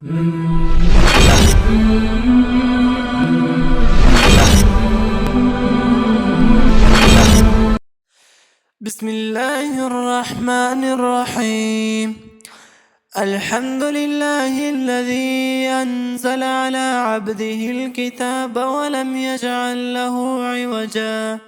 بسم الله الرحمن الرحيم. الحمد لله الذي أنزل على عبده الكتاب ولم يجعل له عوجا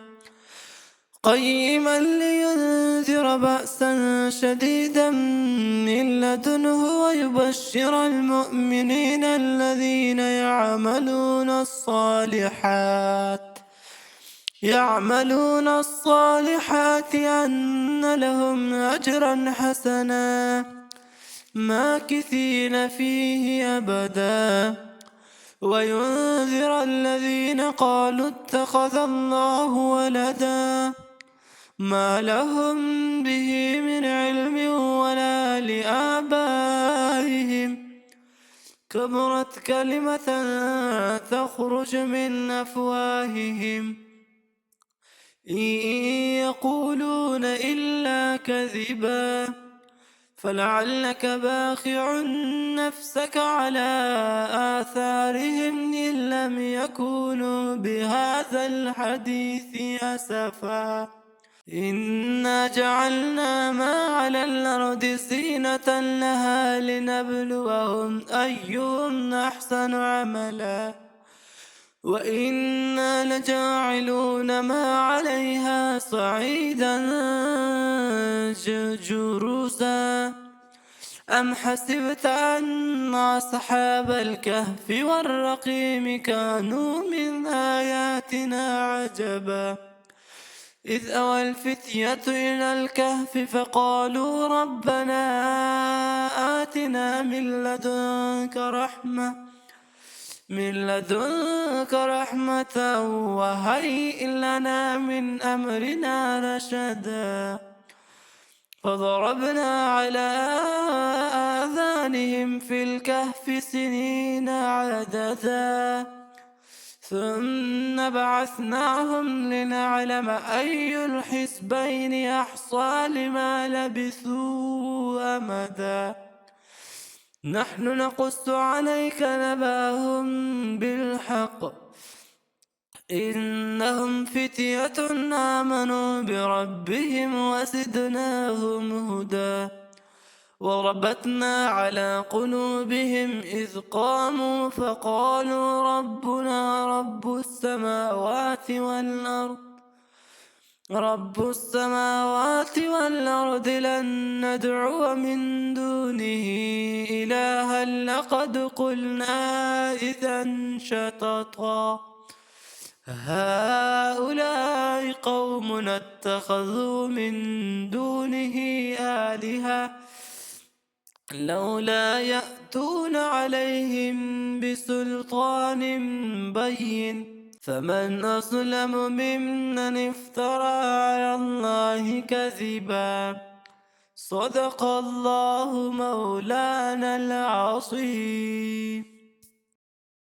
قيما لينذر بأسا شديدا من لدنه ويبشر المؤمنين الذين يعملون الصالحات أن لهم أجرا حسنا ماكثين فيه أبدا وينذر الذين قالوا اتخذ الله ولدا ما لهم به من علم ولا لآبائهم كبرت كلمة تخرج من أفواههم إن يقولون إلا كذبا فلعلك باخع نفسك على آثارهم إن لم يكونوا بهذا الحديث أسفا إنا جعلنا ما على الأرض زينة لها لنبلوهم أيهم أحسن عملا وإنا لجاعلون ما عليها صعيدا جرزا أم حسبت أن أصحاب الكهف والرقيم كانوا من آياتنا عجبا إذ أوى الفتية إلى الكهف فقالوا ربنا آتنا من لدنك رحمة وهيئ لنا من أمرنا رشدا فضربنا على آذانهم في الكهف سنين عددا ثم بعثناهم لنعلم أي الحزبين أحصى لما لبثوا أمدا نحن نقص عليك نبأهم بالحق إنهم فتية آمنوا بربهم وزدناهم هدى وربطنا على قلوبهم إذ قاموا فقالوا ربنا رب السماوات والأرض لن ندعو من دونه إلها لقد قلنا إذا شططا هؤلاء قوم اتخذوا من دونه آلهة لولا يأتون عليهم بسلطان بين فمن أظلم ممن افترى على الله كذبا صدق الله مولانا العظيم.